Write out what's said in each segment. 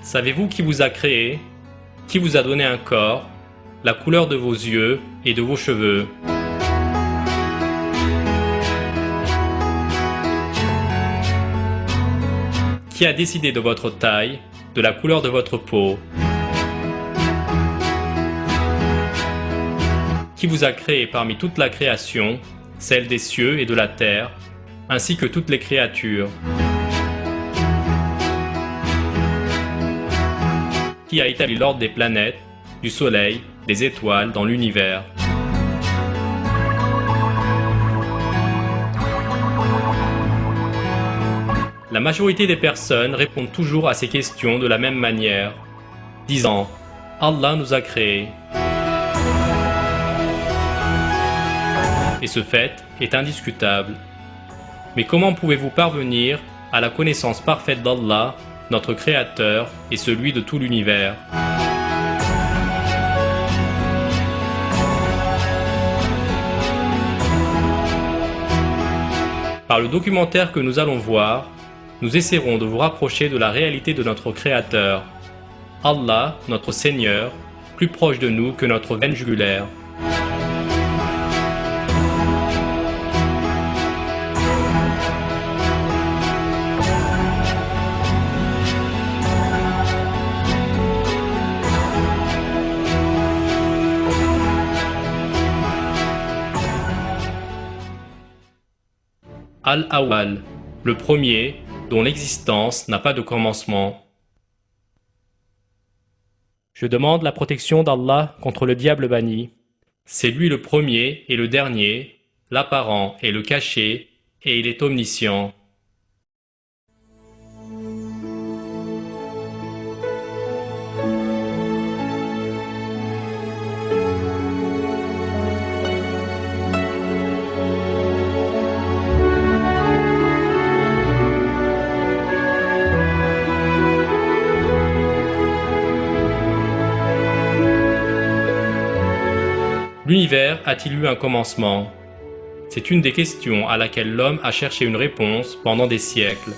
Savez-vous qui vous a créé, qui vous a donné un corps, la couleur de vos yeux et de vos cheveux? Qui a décidé de votre taille, de la couleur de votre peau? Qui vous a créé parmi toute la création, celle des cieux et de la terre, ainsi que toutes les créatures? Qui a établi l'ordre des planètes, du soleil, des étoiles dans l'univers? La majorité des personnes répondent toujours à ces questions de la même manière, disant « Allah nous a créés ». Et ce fait est indiscutable. Mais comment pouvez-vous parvenir à la connaissance parfaite d'Allah, notre Créateur et celui de tout l'univers? Par le documentaire que nous allons voir, nous essaierons de vous rapprocher de la réalité de notre Créateur, Allah, notre Seigneur, plus proche de nous que notre veine jugulaire. Al-Awwal, le premier, dont l'existence n'a pas de commencement. Je demande la protection d'Allah contre le diable banni. C'est lui le premier et le dernier, l'apparent et le caché, et il est omniscient. L'univers a-t-il eu un commencement? C'est une des questions à laquelle l'homme a cherché une réponse pendant des siècles.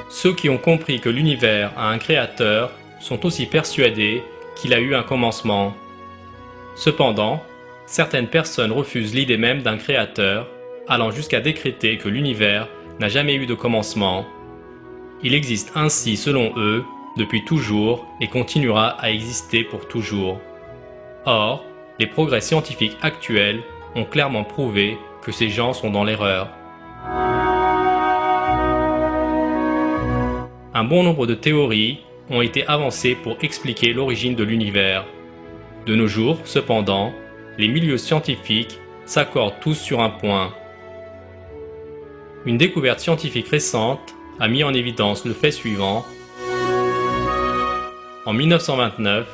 Ceux qui ont compris que l'univers a un créateur sont aussi persuadés qu'il a eu un commencement. Cependant, certaines personnes refusent l'idée même d'un créateur, allant jusqu'à décréter que l'univers n'a jamais eu de commencement. Il existe ainsi, selon eux, depuis toujours et continuera à exister pour toujours. Or, les progrès scientifiques actuels ont clairement prouvé que ces gens sont dans l'erreur. Un bon nombre de théories ont été avancées pour expliquer l'origine de l'univers. De nos jours, cependant, les milieux scientifiques s'accordent tous sur un point. Une découverte scientifique récente a mis en évidence le fait suivant. En 1929,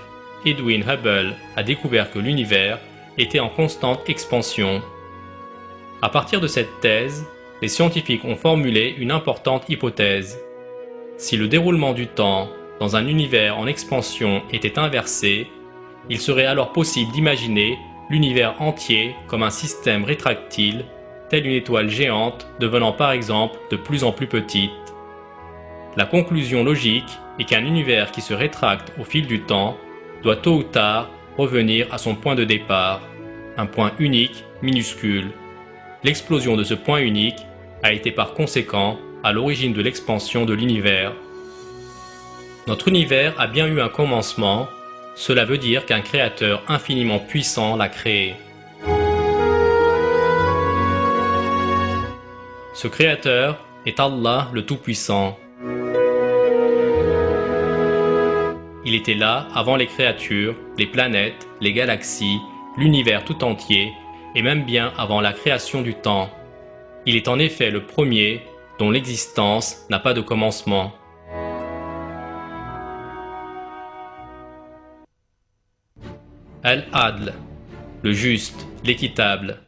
Edwin Hubble a découvert que l'univers était en constante expansion. À partir de cette thèse, les scientifiques ont formulé une importante hypothèse. Si le déroulement du temps dans un univers en expansion était inversé, il serait alors possible d'imaginer l'univers entier comme un système rétractile, telle une étoile géante devenant par exemple de plus en plus petite. La conclusion logique est qu'un univers qui se rétracte au fil du temps doit tôt ou tard revenir à son point de départ, un point unique, minuscule. L'explosion de ce point unique a été par conséquent à l'origine de l'expansion de l'univers. Notre univers a bien eu un commencement, cela veut dire qu'un créateur infiniment puissant l'a créé. Ce créateur est Allah le Tout-Puissant. Il était là avant les créatures, les planètes, les galaxies, l'univers tout entier, et même bien avant la création du temps. Il est en effet le premier dont l'existence n'a pas de commencement. Al-Adl, le juste, l'équitable.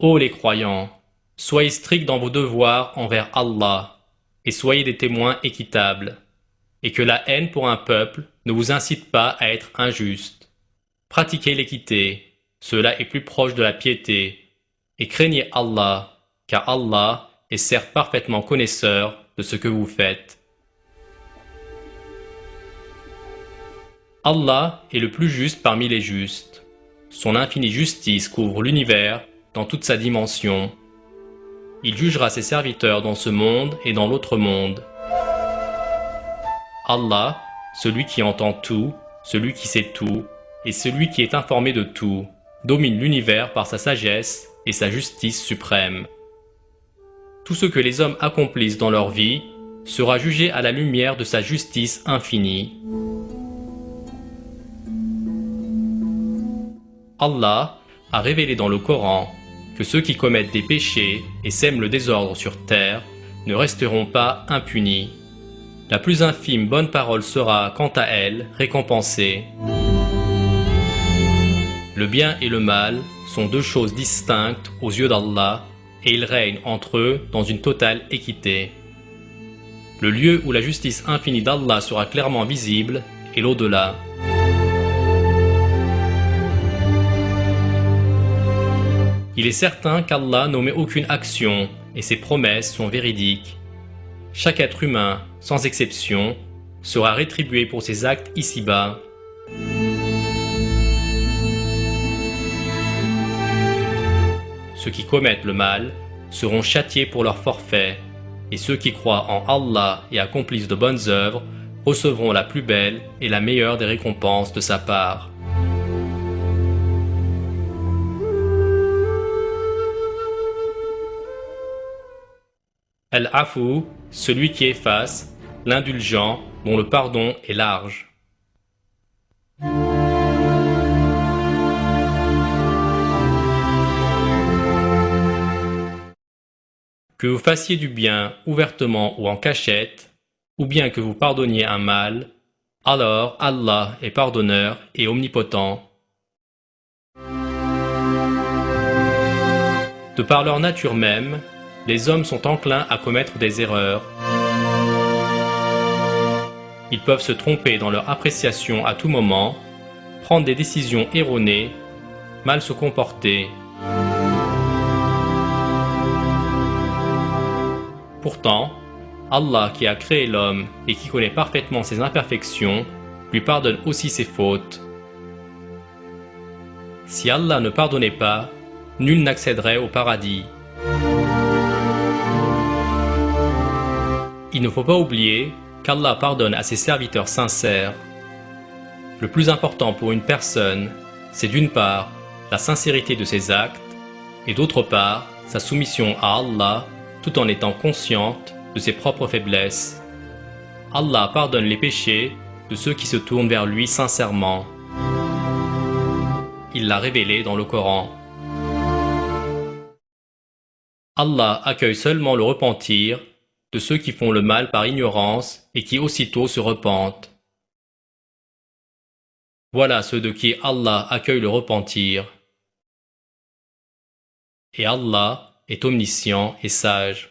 Ô les croyants, soyez stricts dans vos devoirs envers Allah, et soyez des témoins équitables, et que la haine pour un peuple ne vous incite pas à être injuste. Pratiquez l'équité, cela est plus proche de la piété, et craignez Allah, car Allah est certes parfaitement connaisseur de ce que vous faites. Allah est le plus juste parmi les justes. Son infinie justice couvre l'univers dans toute sa dimension. Il jugera ses serviteurs dans ce monde et dans l'autre monde. Allah, celui qui entend tout, celui qui sait tout, et celui qui est informé de tout, domine l'univers par sa sagesse et sa justice suprême. Tout ce que les hommes accomplissent dans leur vie sera jugé à la lumière de sa justice infinie. Allah a révélé dans le Coran que ceux qui commettent des péchés et sèment le désordre sur terre ne resteront pas impunis. La plus infime bonne parole sera, quant à elle, récompensée. Le bien et le mal sont deux choses distinctes aux yeux d'Allah et ils règnent entre eux dans une totale équité. Le lieu où la justice infinie d'Allah sera clairement visible est l'au-delà. Il est certain qu'Allah n'omet aucune action et ses promesses sont véridiques. Chaque être humain, sans exception, sera rétribué pour ses actes ici-bas. Ceux qui commettent le mal seront châtiés pour leur forfait, et ceux qui croient en Allah et accomplissent de bonnes œuvres recevront la plus belle et la meilleure des récompenses de sa part. Al-Afu, celui qui efface, l'indulgent, dont le pardon est large. Que vous fassiez du bien ouvertement ou en cachette, ou bien que vous pardonniez un mal, alors Allah est pardonneur et omnipotent. De par leur nature même, les hommes sont enclins à commettre des erreurs. Ils peuvent se tromper dans leur appréciation à tout moment, prendre des décisions erronées, mal se comporter. Pourtant, Allah qui a créé l'homme et qui connaît parfaitement ses imperfections, lui pardonne aussi ses fautes. Si Allah ne pardonnait pas, nul n'accéderait au paradis. Il ne faut pas oublier qu'Allah pardonne à ses serviteurs sincères. Le plus important pour une personne, c'est d'une part la sincérité de ses actes et d'autre part sa soumission à Allah tout en étant consciente de ses propres faiblesses. Allah pardonne les péchés de ceux qui se tournent vers lui sincèrement. Il l'a révélé dans le Coran. Allah accueille seulement le repentir de ceux qui font le mal par ignorance et qui aussitôt se repentent. Voilà ceux de qui Allah accueille le repentir. Et Allah est omniscient et sage.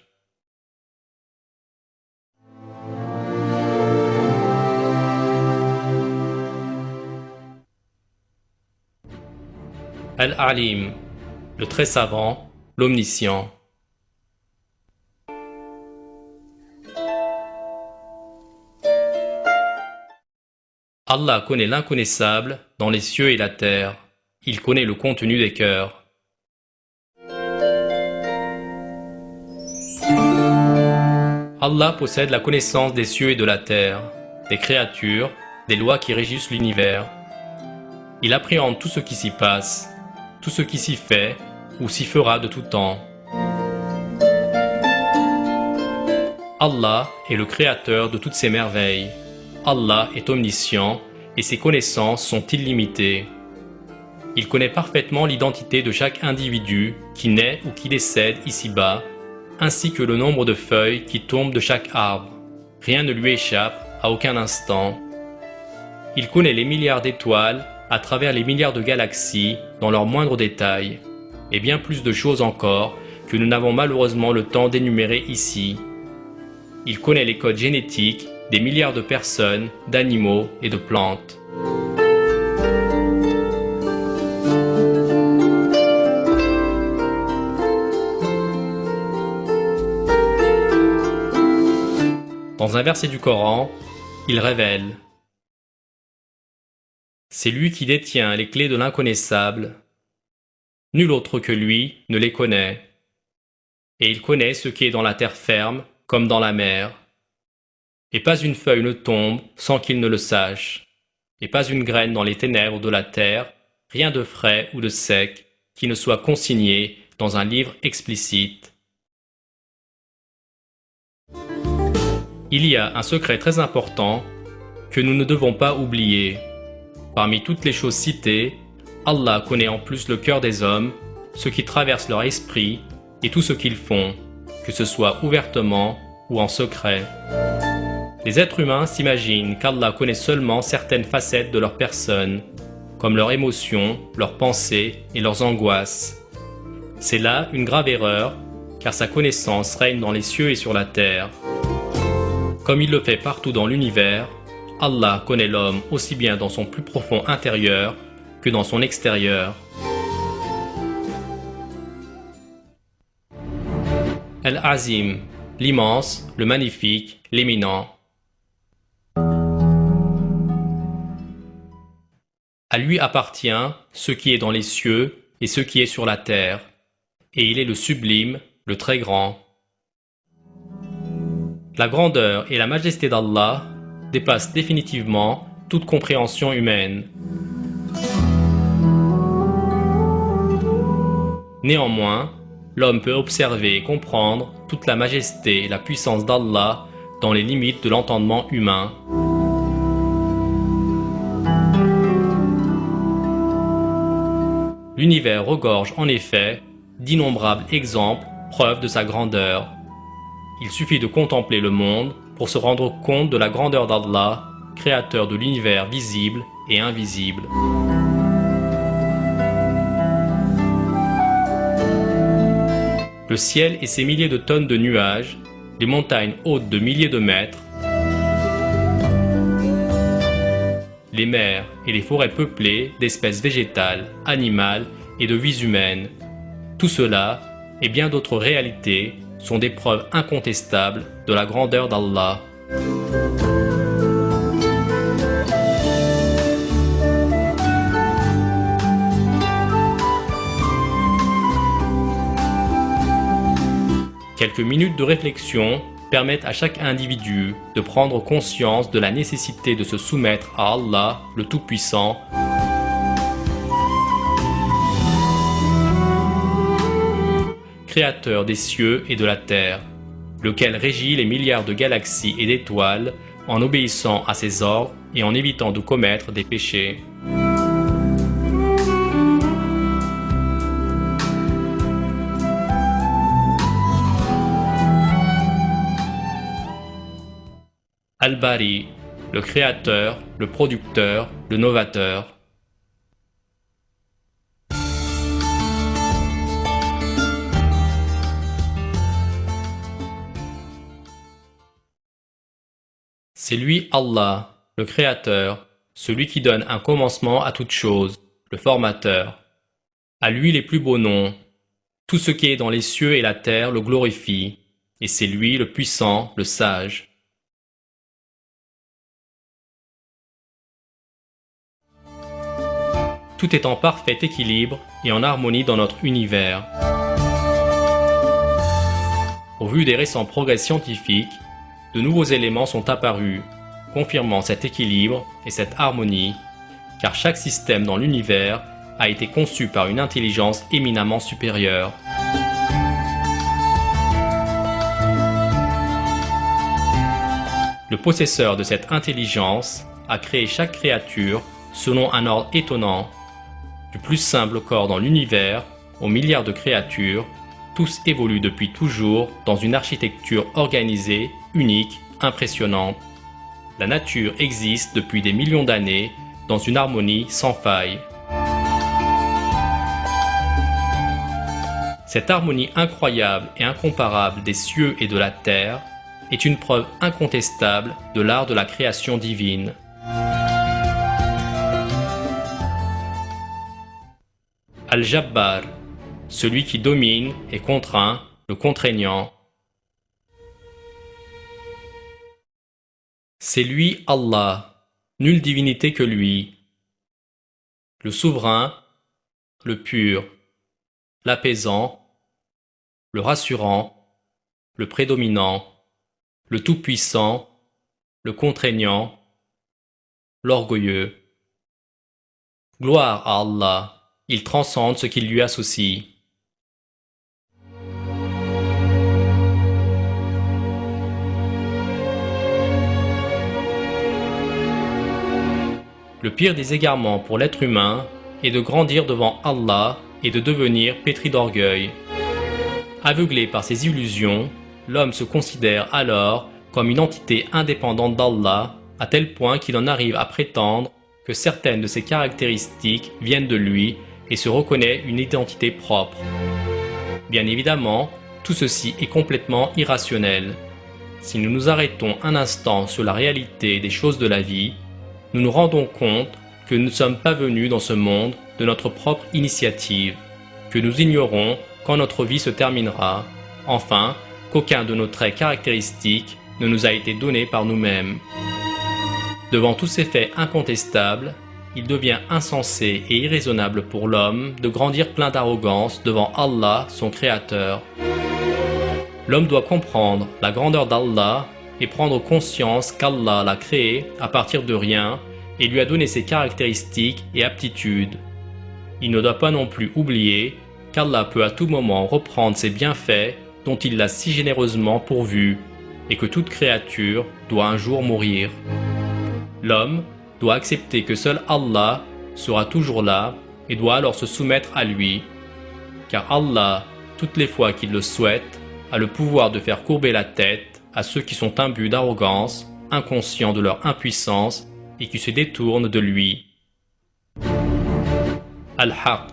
Al-Alim, le très savant, l'omniscient. Allah connaît l'inconnaissable dans les cieux et la terre. Il connaît le contenu des cœurs. Allah possède la connaissance des cieux et de la terre, des créatures, des lois qui régissent l'univers. Il appréhende tout ce qui s'y passe, tout ce qui s'y fait ou s'y fera de tout temps. Allah est le créateur de toutes ces merveilles. Allah est omniscient et ses connaissances sont illimitées. Il connaît parfaitement l'identité de chaque individu qui naît ou qui décède ici-bas, ainsi que le nombre de feuilles qui tombent de chaque arbre. Rien ne lui échappe à aucun instant. Il connaît les milliards d'étoiles à travers les milliards de galaxies dans leurs moindres détails, et bien plus de choses encore que nous n'avons malheureusement le temps d'énumérer ici. Il connaît les codes génétiques des milliards de personnes, d'animaux et de plantes. un verset du Coran, il révèle: c'est lui qui détient les clés de l'inconnaissable. Nul autre que lui ne les connaît. Et il connaît ce qui est dans la terre ferme comme dans la mer. Et pas une feuille ne tombe sans qu'il ne le sache. Et pas une graine dans les ténèbres de la terre, rien de frais ou de sec, qui ne soit consigné dans un livre explicite. Il y a un secret très important que nous ne devons pas oublier. Parmi toutes les choses citées, Allah connaît en plus le cœur des hommes, ce qui traverse leur esprit et tout ce qu'ils font, que ce soit ouvertement ou en secret. Les êtres humains s'imaginent qu'Allah connaît seulement certaines facettes de leur personne, comme leurs émotions, leurs pensées et leurs angoisses. C'est là une grave erreur, car sa connaissance règne dans les cieux et sur la terre. Comme il le fait partout dans l'univers, Allah connaît l'homme aussi bien dans son plus profond intérieur que dans son extérieur. Al-Azim, l'immense, le magnifique, l'éminent. À lui appartient ce qui est dans les cieux et ce qui est sur la terre, et il est le sublime, le très grand. La grandeur et la majesté d'Allah dépassent définitivement toute compréhension humaine. Néanmoins, l'homme peut observer et comprendre toute la majesté et la puissance d'Allah dans les limites de l'entendement humain. L'univers regorge en effet d'innombrables exemples, preuves de sa grandeur. Il suffit de contempler le monde pour se rendre compte de la grandeur d'Allah, créateur de l'univers visible et invisible. Le ciel et ses milliers de tonnes de nuages, les montagnes hautes de milliers de mètres, les mers et les forêts peuplées d'espèces végétales, animales et de vies humaines. Tout cela et bien d'autres réalités sont des preuves incontestables de la grandeur d'Allah. Quelques minutes de réflexion permettent à chaque individu de prendre conscience de la nécessité de se soumettre à Allah, le Tout-Puissant, créateur des cieux et de la terre, lequel régit les milliards de galaxies et d'étoiles en obéissant à ses ordres et en évitant de commettre des péchés. Al-Bari, le créateur, le producteur, le novateur. C'est lui Allah, le créateur, celui qui donne un commencement à toute chose, le formateur. À lui les plus beaux noms. Tout ce qui est dans les cieux et la terre le glorifie, et c'est lui le puissant, le sage. Tout est en parfait équilibre et en harmonie dans notre univers. Au vu des récents progrès scientifiques, de nouveaux éléments sont apparus, confirmant cet équilibre et cette harmonie, car chaque système dans l'univers a été conçu par une intelligence éminemment supérieure. Le possesseur de cette intelligence a créé chaque créature selon un ordre étonnant. Du plus simple corps dans l'univers aux milliards de créatures, tous évoluent depuis toujours dans une architecture organisée, unique, impressionnante. La nature existe depuis des millions d'années dans une harmonie sans faille. Cette harmonie incroyable et incomparable des cieux et de la terre est une preuve incontestable de l'art de la création divine. Al-Jabbar, celui qui domine et contraint, le contraignant. C'est lui Allah, nulle divinité que lui, le souverain, le pur, l'apaisant, le rassurant, le prédominant, le tout-puissant, le contraignant, l'orgueilleux. Gloire à Allah, il transcende ce qu'il lui associe. Le pire des égarements pour l'être humain est de grandir devant Allah et de devenir pétri d'orgueil. Aveuglé par ses illusions, l'homme se considère alors comme une entité indépendante d'Allah à tel point qu'il en arrive à prétendre que certaines de ses caractéristiques viennent de lui et se reconnaît une identité propre. Bien évidemment, tout ceci est complètement irrationnel. Si nous nous arrêtons un instant sur la réalité des choses de la vie, nous nous rendons compte que nous ne sommes pas venus dans ce monde de notre propre initiative, que nous ignorons quand notre vie se terminera, enfin, qu'aucun de nos traits caractéristiques ne nous a été donné par nous-mêmes. Devant tous ces faits incontestables, il devient insensé et irraisonnable pour l'homme de grandir plein d'arrogance devant Allah, son Créateur. L'homme doit comprendre la grandeur d'Allah et prendre conscience qu'Allah l'a créé à partir de rien et lui a donné ses caractéristiques et aptitudes. Il ne doit pas non plus oublier qu'Allah peut à tout moment reprendre ses bienfaits dont il l'a si généreusement pourvu, et que toute créature doit un jour mourir. L'homme doit accepter que seul Allah sera toujours là et doit alors se soumettre à lui, car Allah, toutes les fois qu'il le souhaite, a le pouvoir de faire courber la tête à ceux qui sont imbus d'arrogance, inconscients de leur impuissance et qui se détournent de lui. Al-Haq,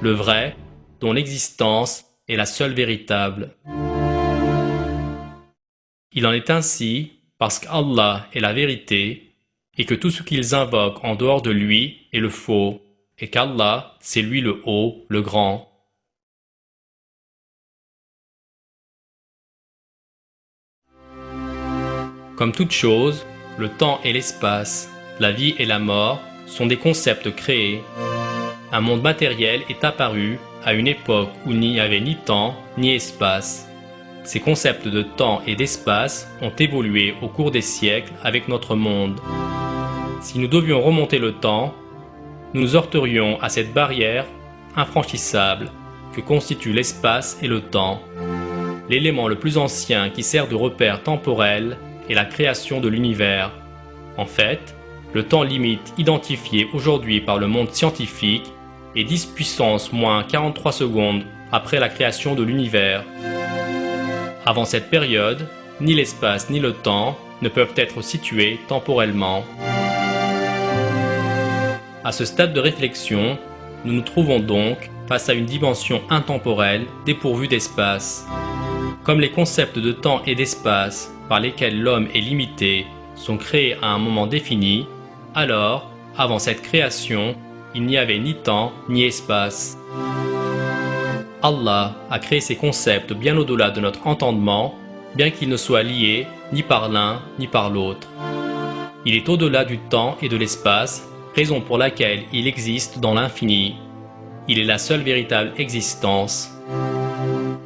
le vrai, dont l'existence est la seule véritable. Il en est ainsi parce qu'Allah est la vérité et que tout ce qu'ils invoquent en dehors de lui est le faux, et qu'Allah, c'est lui le haut, le grand. Comme toute chose, le temps et l'espace, la vie et la mort sont des concepts créés. Un monde matériel est apparu à une époque où il n'y avait ni temps ni espace. Ces concepts de temps et d'espace ont évolué au cours des siècles avec notre monde. Si nous devions remonter le temps, nous nous heurterions à cette barrière infranchissable que constituent l'espace et le temps. L'élément le plus ancien qui sert de repère temporel est la création de l'univers. En fait, le temps limite identifié aujourd'hui par le monde scientifique est 10 puissance moins 43 secondes après la création de l'univers. Avant cette période, ni l'espace ni le temps ne peuvent être situés temporellement. À ce stade de réflexion, nous nous trouvons donc face à une dimension intemporelle dépourvue d'espace. Comme les concepts de temps et d'espace par lesquels l'homme est limité sont créés à un moment défini, alors, avant cette création, il n'y avait ni temps ni espace. Allah a créé ces concepts bien au-delà de notre entendement, bien qu'ils ne soient liés ni par l'un ni par l'autre. Il est au-delà du temps et de l'espace, raison pour laquelle il existe dans l'infini. Il est la seule véritable existence.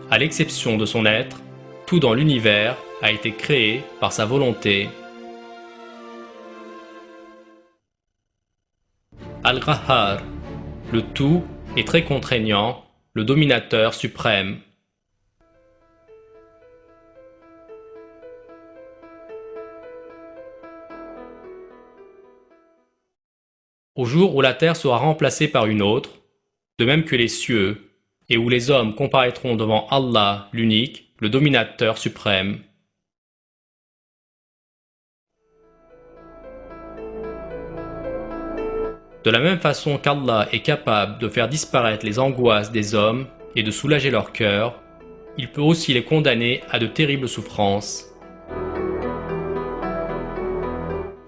À l'exception de son être, tout dans l'univers a été créé par sa volonté. Al-Qahhar, le tout est très contraignant, le dominateur suprême. Au jour où la terre sera remplacée par une autre, de même que les cieux, et où les hommes comparaîtront devant Allah l'unique, le dominateur suprême. De la même façon qu'Allah est capable de faire disparaître les angoisses des hommes et de soulager leur cœur, il peut aussi les condamner à de terribles souffrances.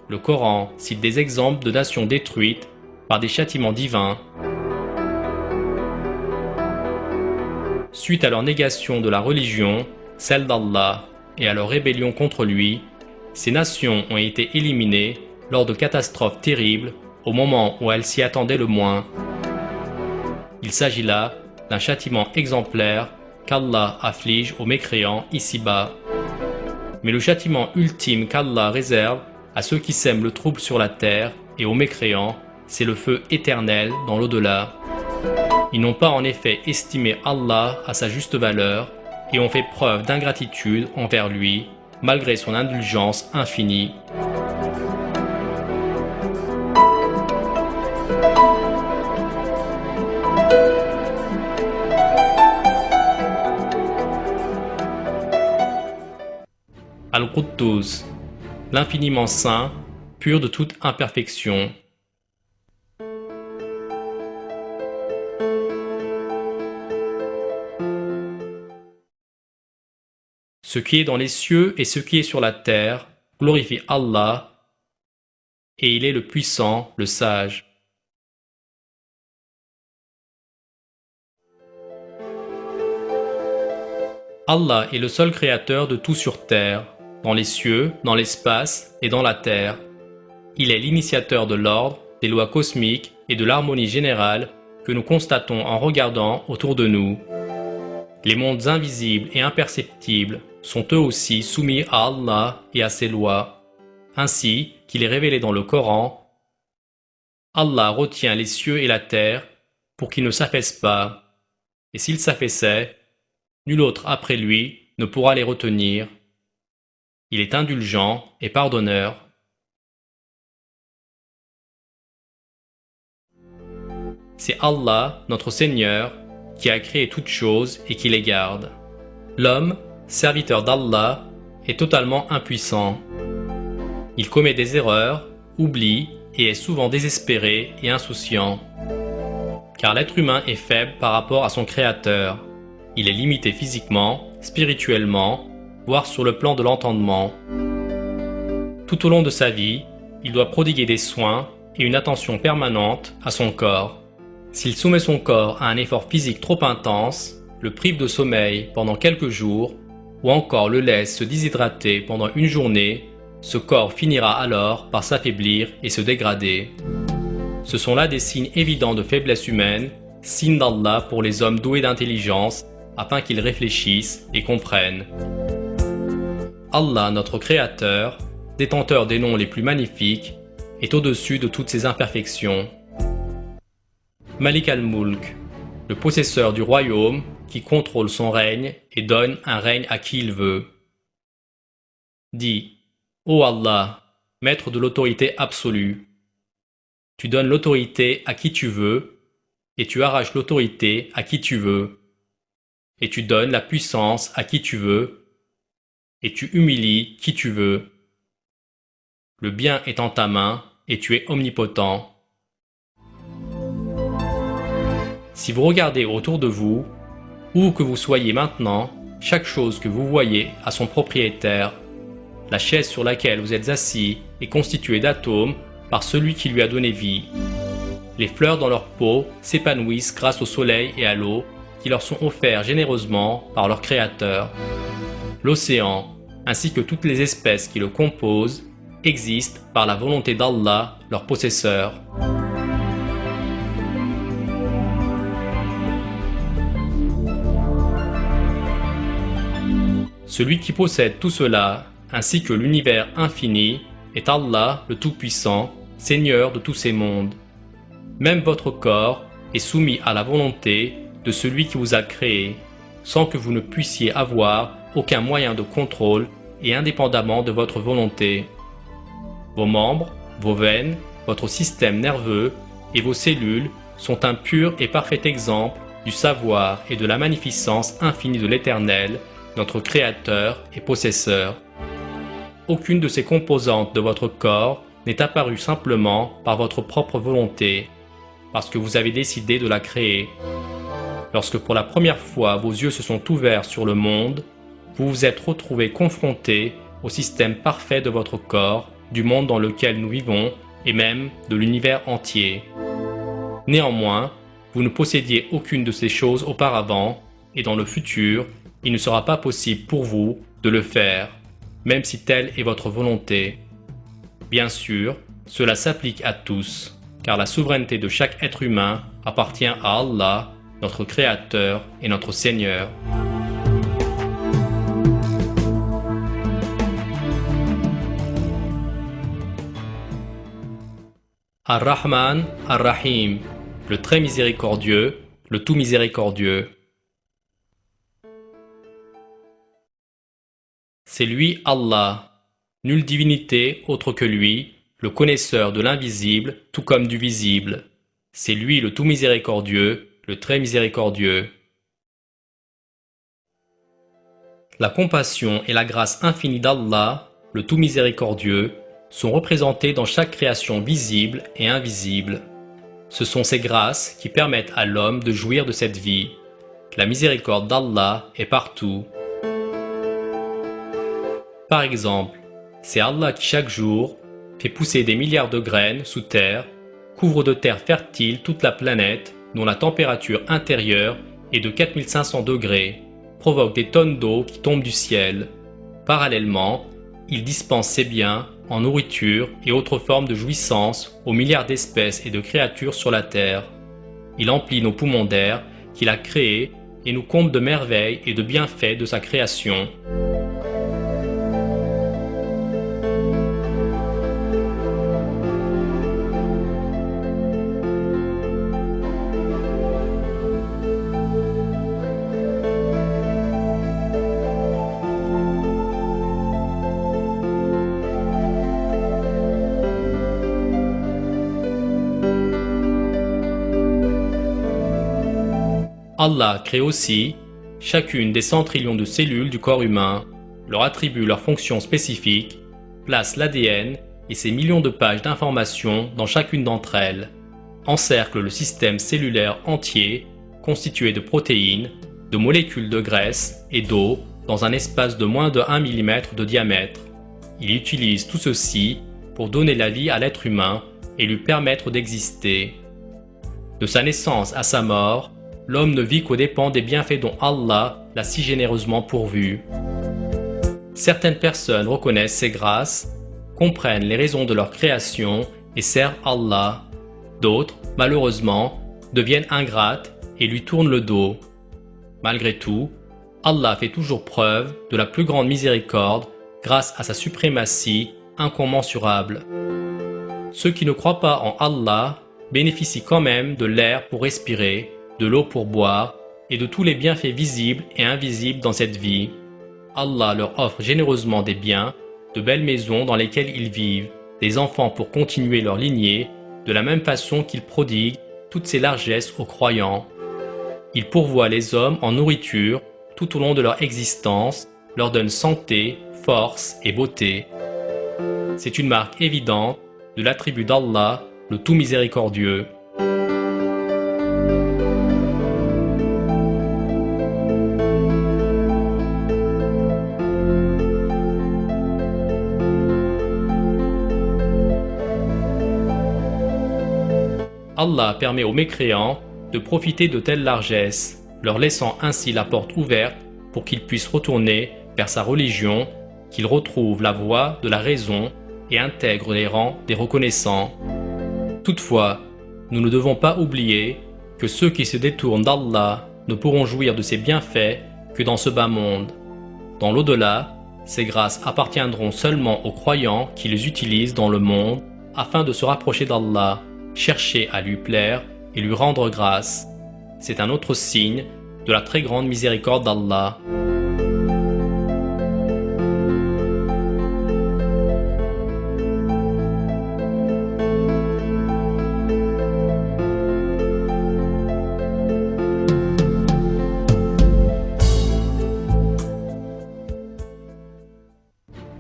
Le Coran cite des exemples de nations détruites par des châtiments divins suite à leur négation de la religion, celle d'Allah, et à leur rébellion contre lui, Ces nations ont été éliminées lors de catastrophes terribles au moment où elles s'y attendaient le moins. Il s'agit là d'un châtiment exemplaire qu'Allah afflige aux mécréants ici-bas. Mais le châtiment ultime qu'Allah réserve à ceux qui sèment le trouble sur la terre et aux mécréants, c'est le feu éternel dans l'au-delà. Ils n'ont pas en effet estimé Allah à sa juste valeur et ont fait preuve d'ingratitude envers lui, malgré son indulgence infinie. Al-Quddus, l'infiniment saint, pur de toute imperfection. Ce qui est dans les cieux et ce qui est sur la terre glorifie Allah, et il est le puissant, le sage. Allah est le seul créateur de tout sur terre, dans les cieux, dans l'espace et dans la terre. Il est l'initiateur de l'ordre, des lois cosmiques et de l'harmonie générale que nous constatons en regardant autour de nous. Les mondes invisibles et imperceptibles sont eux aussi soumis à Allah et à ses lois. Ainsi qu'il est révélé dans le Coran, Allah retient les cieux et la terre pour qu'ils ne s'affaissent pas. Et s'ils s'affaissaient, nul autre après lui ne pourra les retenir. Il est indulgent et pardonneur. C'est Allah, notre Seigneur, qui a créé toutes choses et qui les garde. L'homme, serviteur d'Allah, est totalement impuissant. Il commet des erreurs, oublie et est souvent désespéré et insouciant. Car l'être humain est faible par rapport à son Créateur. Il est limité physiquement, spirituellement, voire sur le plan de l'entendement. Tout au long de sa vie, il doit prodiguer des soins et une attention permanente à son corps. S'il soumet son corps à un effort physique trop intense, le prive de sommeil pendant quelques jours, ou encore le laisse se déshydrater pendant une journée, ce corps finira alors par s'affaiblir et se dégrader. Ce sont là des signes évidents de faiblesse humaine, signes d'Allah pour les hommes doués d'intelligence, afin qu'ils réfléchissent et comprennent. Allah, notre Créateur, détenteur des noms les plus magnifiques, est au-dessus de toutes ces imperfections. Malik al-Mulk, le possesseur du royaume qui contrôle son règne et donne un règne à qui il veut. Dis, ô Allah, maître de l'autorité absolue, tu donnes l'autorité à qui tu veux, et tu arraches l'autorité à qui tu veux, et tu donnes la puissance à qui tu veux, et tu humilies qui tu veux. Le bien est en ta main, et tu es omnipotent. Si vous regardez autour de vous, où que vous soyez maintenant, chaque chose que vous voyez a son propriétaire. La chaise sur laquelle vous êtes assis est constituée d'atomes par celui qui lui a donné vie. Les fleurs dans leur peau s'épanouissent grâce au soleil et à l'eau qui leur sont offerts généreusement par leur Créateur. L'océan, ainsi que toutes les espèces qui le composent, existent par la volonté d'Allah, leur possesseur. Celui qui possède tout cela, ainsi que l'univers infini, est Allah, le Tout-Puissant, Seigneur de tous ces mondes. Même votre corps est soumis à la volonté de celui qui vous a créé, sans que vous ne puissiez avoir aucun moyen de contrôle et indépendamment de votre volonté. Vos membres, vos veines, votre système nerveux et vos cellules sont un pur et parfait exemple du savoir et de la magnificence infinie de l'Éternel, notre Créateur et Possesseur. Aucune de ces composantes de votre corps n'est apparue simplement par votre propre volonté, parce que vous avez décidé de la créer. Lorsque pour la première fois vos yeux se sont ouverts sur le monde, vous vous êtes retrouvés confrontés au système parfait de votre corps, du monde dans lequel nous vivons et même de l'univers entier. Néanmoins, vous ne possédiez aucune de ces choses auparavant et dans le futur, il ne sera pas possible pour vous de le faire. même si telle est votre volonté. Bien sûr, cela s'applique à tous, car la souveraineté de chaque être humain appartient à Allah, notre Créateur et notre Seigneur. Ar-Rahman, Ar-Rahim, le très miséricordieux, le tout miséricordieux. C'est lui Allah, nulle divinité autre que lui, le connaisseur de l'invisible tout comme du visible. C'est lui le tout miséricordieux, le très miséricordieux. La compassion et la grâce infinie d'Allah, le tout miséricordieux, sont représentées dans chaque création visible et invisible. Ce sont ces grâces qui permettent à l'homme de jouir de cette vie. La miséricorde d'Allah est partout. Par exemple, c'est Allah qui chaque jour fait pousser des milliards de graines sous terre, couvre de terre fertile toute la planète dont la température intérieure est de 4500 degrés, provoque des tonnes d'eau qui tombent du ciel. Parallèlement, il dispense ses biens en nourriture et autres formes de jouissance aux milliards d'espèces et de créatures sur la terre. Il emplit nos poumons d'air qu'il a créés et nous comble de merveilles et de bienfaits de sa création. Allah crée aussi chacune des 100 trillions de cellules du corps humain, leur attribue leurs fonctions spécifiques, place l'ADN et ses millions de pages d'informations dans chacune d'entre elles, encercle le système cellulaire entier constitué de protéines, de molécules de graisse et d'eau dans un espace de moins de 1 mm de diamètre. Il utilise tout ceci pour donner la vie à l'être humain et lui permettre d'exister. De sa naissance à sa mort, l'homme ne vit qu'aux dépens des bienfaits dont Allah l'a si généreusement pourvu. Certaines personnes reconnaissent ces grâces, comprennent les raisons de leur création et servent Allah. D'autres, malheureusement, deviennent ingrates et lui tournent le dos. Malgré tout, Allah fait toujours preuve de la plus grande miséricorde grâce à sa suprématie incommensurable. Ceux qui ne croient pas en Allah bénéficient quand même de l'air pour respirer, de l'eau pour boire et de tous les bienfaits visibles et invisibles dans cette vie. Allah leur offre généreusement des biens, de belles maisons dans lesquelles ils vivent, des enfants pour continuer leur lignée, de la même façon qu'il prodigue toutes ces largesses aux croyants. Il pourvoit les hommes en nourriture tout au long de leur existence, leur donne santé, force et beauté. C'est une marque évidente de l'attribut d'Allah, le tout miséricordieux. Allah permet aux mécréants de profiter de telles largesses, leur laissant ainsi la porte ouverte pour qu'ils puissent retourner vers sa religion, qu'ils retrouvent la voie de la raison et intègrent les rangs des reconnaissants. Toutefois, nous ne devons pas oublier que ceux qui se détournent d'Allah ne pourront jouir de ses bienfaits que dans ce bas monde. Dans l'au-delà, ces grâces appartiendront seulement aux croyants qui les utilisent dans le monde afin de se rapprocher d'Allah, chercher à lui plaire et lui rendre grâce. C'est un autre signe de la très grande miséricorde d'Allah.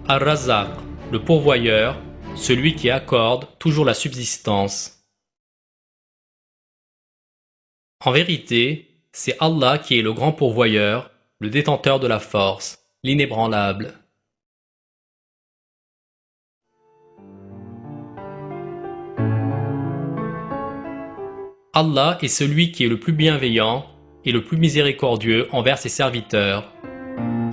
Ar-Razzaq, le pourvoyeur, celui qui accorde toujours la subsistance. En vérité, c'est Allah qui est le grand pourvoyeur, le détenteur de la force, l'inébranlable. Allah est celui qui est le plus bienveillant et le plus miséricordieux envers ses serviteurs.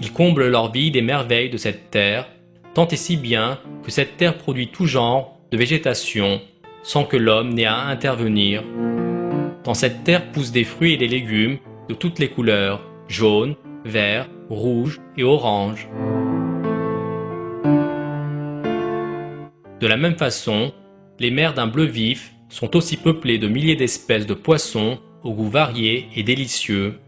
Il comble leur vie des merveilles de cette terre tant et si bien que cette terre produit tout genre de végétation, sans que l'homme n'ait à intervenir. Dans cette terre poussent des fruits et des légumes de toutes les couleurs, jaune, vert, rouge et orange. De la même façon, les mers d'un bleu vif sont aussi peuplées de milliers d'espèces de poissons au goût varié et délicieux.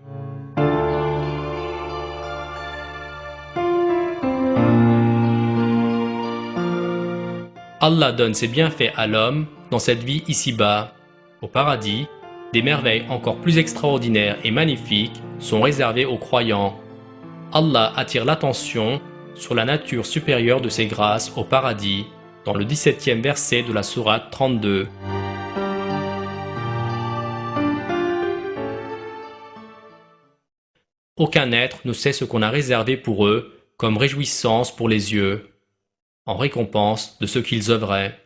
Allah donne ses bienfaits à l'homme dans cette vie ici-bas. Au paradis, des merveilles encore plus extraordinaires et magnifiques sont réservées aux croyants. Allah attire l'attention sur la nature supérieure de ses grâces au paradis, dans le 17e verset de la sourate 32. Aucun être ne sait ce qu'on a réservé pour eux comme réjouissance pour les yeux, en récompense de ce qu'ils œuvraient.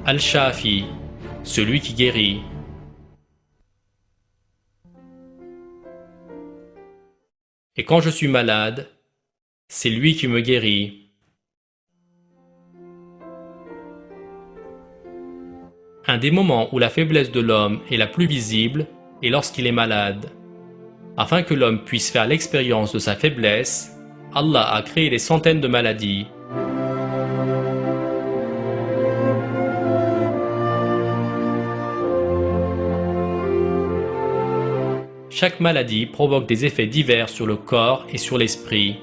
Al-Shafi, celui qui guérit. Et quand je suis malade, c'est lui qui me guérit. Un des moments où la faiblesse de l'homme est la plus visible est lorsqu'il est malade. Afin que l'homme puisse faire l'expérience de sa faiblesse, Allah a créé des centaines de maladies. Chaque maladie provoque des effets divers sur le corps et sur l'esprit.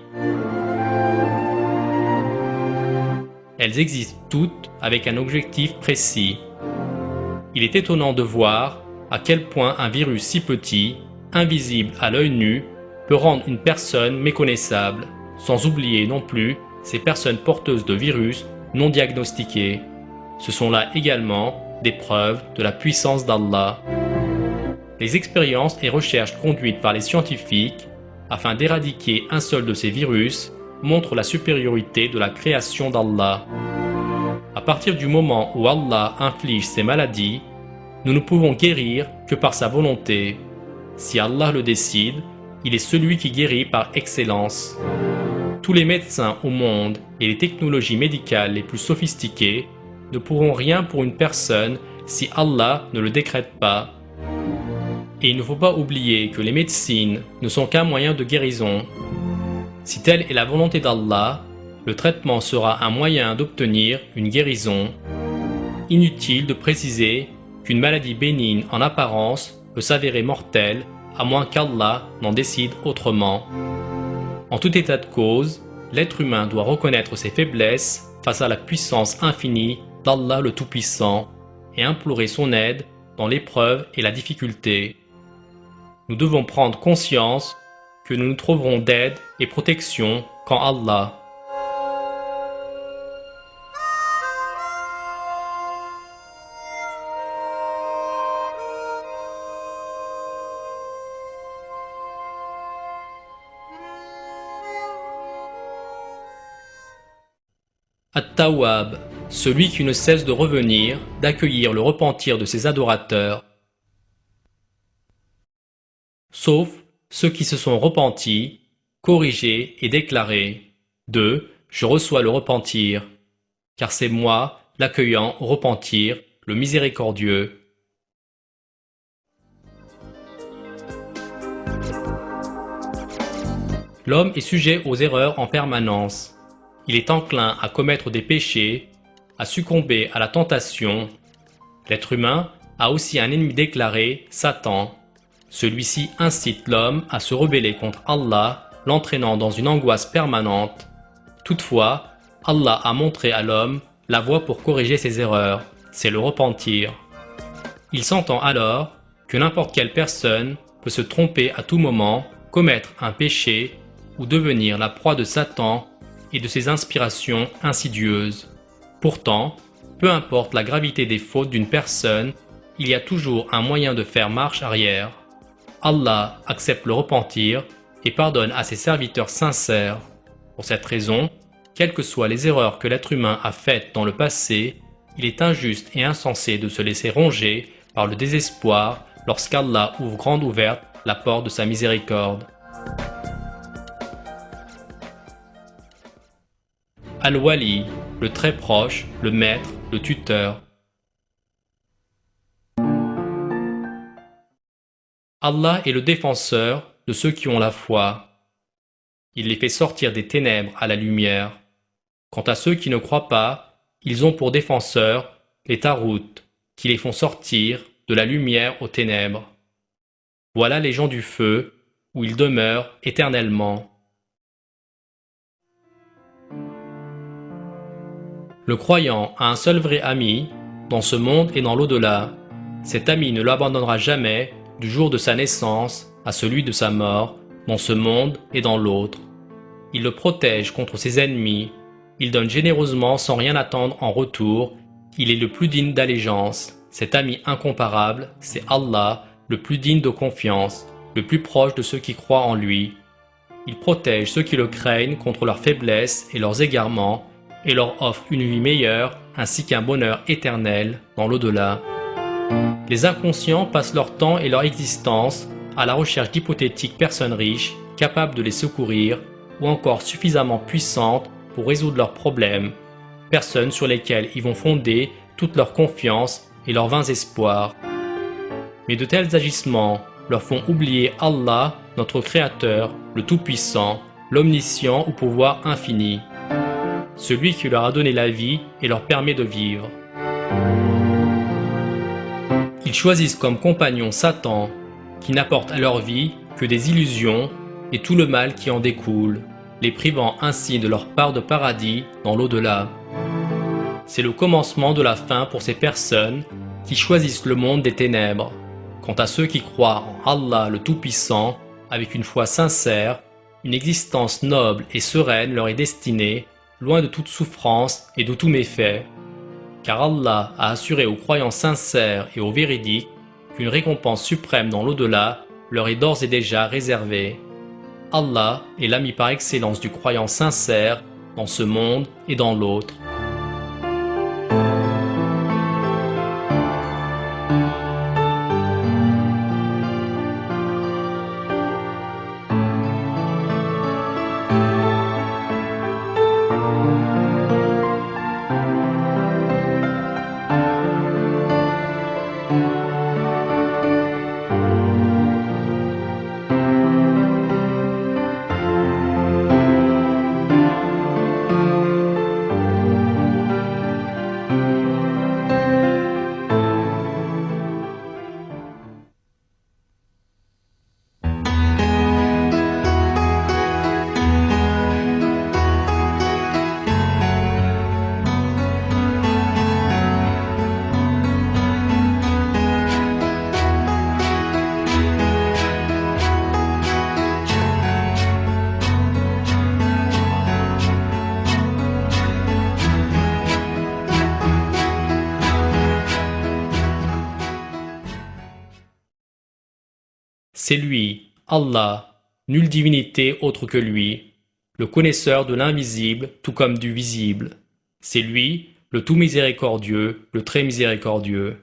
Elles existent toutes avec un objectif précis. Il est étonnant de voir à quel point un virus si petit, invisible à l'œil nu, peut rendre une personne méconnaissable, sans oublier non plus ces personnes porteuses de virus non diagnostiqués. Ce sont là également des preuves de la puissance d'Allah. Les expériences et recherches conduites par les scientifiques afin d'éradiquer un seul de ces virus montrent la supériorité de la création d'Allah. À partir du moment où Allah inflige ces maladies, nous ne pouvons guérir que par sa volonté. Si Allah le décide, il est celui qui guérit par excellence. Tous les médecins au monde et les technologies médicales les plus sophistiquées ne pourront rien pour une personne si Allah ne le décrète pas. Et il ne faut pas oublier que les médecines ne sont qu'un moyen de guérison. Si telle est la volonté d'Allah, le traitement sera un moyen d'obtenir une guérison. Inutile de préciser qu'une maladie bénigne en apparence peut s'avérer mortelle à moins qu'Allah n'en décide autrement. En tout état de cause, l'être humain doit reconnaître ses faiblesses face à la puissance infinie d'Allah le Tout-Puissant et implorer son aide dans l'épreuve et la difficulté. Nous devons prendre conscience que nous nous trouverons d'aide et protection qu'en Allah. At-Tawwab, celui qui ne cesse de revenir, d'accueillir le repentir de ses adorateurs. Sauf ceux qui se sont repentis, corrigés et déclarés. 2. Je reçois le repentir, car c'est moi, l'accueillant au repentir, le miséricordieux. L'homme est sujet aux erreurs en permanence. Il est enclin à commettre des péchés, à succomber à la tentation. L'être humain a aussi un ennemi déclaré, Satan. Celui-ci incite l'homme à se rebeller contre Allah, l'entraînant dans une angoisse permanente. Toutefois, Allah a montré à l'homme la voie pour corriger ses erreurs, c'est le repentir. Il s'entend alors que n'importe quelle personne peut se tromper à tout moment, commettre un péché ou devenir la proie de Satan et de ses inspirations insidieuses. Pourtant, peu importe la gravité des fautes d'une personne, il y a toujours un moyen de faire marche arrière. Allah accepte le repentir et pardonne à ses serviteurs sincères. Pour cette raison, quelles que soient les erreurs que l'être humain a faites dans le passé, il est injuste et insensé de se laisser ronger par le désespoir lorsqu'Allah ouvre grande ouverte la porte de sa miséricorde. Al-Wali, le très proche, le maître, le tuteur. Allah est le défenseur de ceux qui ont la foi. Il les fait sortir des ténèbres à la lumière. Quant à ceux qui ne croient pas, ils ont pour défenseurs les taroutes, qui les font sortir de la lumière aux ténèbres. Voilà les gens du feu, où ils demeurent éternellement. Le croyant a un seul vrai ami, dans ce monde et dans l'au-delà. Cet ami ne l'abandonnera jamais, du jour de sa naissance à celui de sa mort, dans ce monde et dans l'autre. Il le protège contre ses ennemis, il donne généreusement sans rien attendre en retour, il est le plus digne d'allégeance. Cet ami incomparable, c'est Allah, le plus digne de confiance, le plus proche de ceux qui croient en lui. Il protège ceux qui le craignent contre leurs faiblesses et leurs égarements, et leur offre une vie meilleure ainsi qu'un bonheur éternel dans l'au-delà. Les inconscients passent leur temps et leur existence à la recherche d'hypothétiques personnes riches, capables de les secourir, ou encore suffisamment puissantes pour résoudre leurs problèmes, personnes sur lesquelles ils vont fonder toute leur confiance et leurs vains espoirs. Mais de tels agissements leur font oublier Allah, notre Créateur, le Tout-Puissant, l'Omniscient au pouvoir infini, celui qui leur a donné la vie et leur permet de vivre. Ils choisissent comme compagnon Satan, qui n'apporte à leur vie que des illusions et tout le mal qui en découle, les privant ainsi de leur part de paradis dans l'au-delà. C'est le commencement de la fin pour ces personnes qui choisissent le monde des ténèbres. Quant à ceux qui croient en Allah le Tout-Puissant, avec une foi sincère, une existence noble et sereine leur est destinée, loin de toute souffrance et de tout méfait. Car Allah a assuré aux croyants sincères et aux véridiques qu'une récompense suprême dans l'au-delà leur est d'ores et déjà réservée. Allah est l'ami par excellence du croyant sincère dans ce monde et dans l'autre. C'est lui, Allah, nulle divinité autre que lui, le connaisseur de l'invisible tout comme du visible. C'est lui, le tout miséricordieux, le très miséricordieux.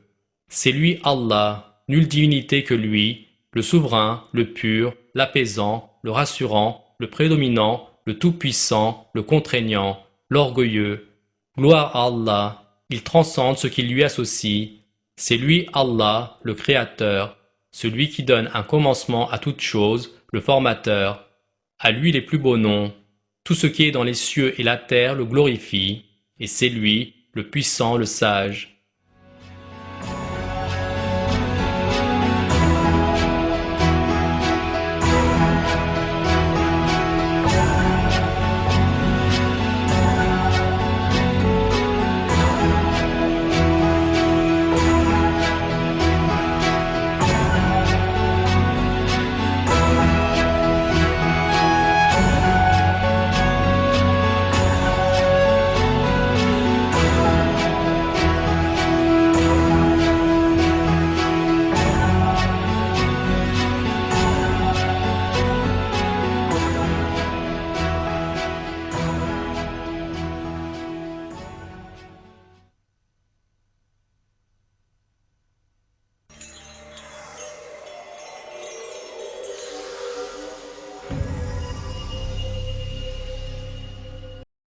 C'est lui, Allah, nulle divinité que lui, le souverain, le pur, l'apaisant, le rassurant, le prédominant, le tout-puissant, le contraignant, l'orgueilleux. Gloire à Allah, il transcende ce qui lui associe. C'est lui, Allah, le Créateur, celui qui donne un commencement à toute chose, le formateur. À lui les plus beaux noms. Tout ce qui est dans les cieux et la terre le glorifie, et c'est lui, le puissant, le sage.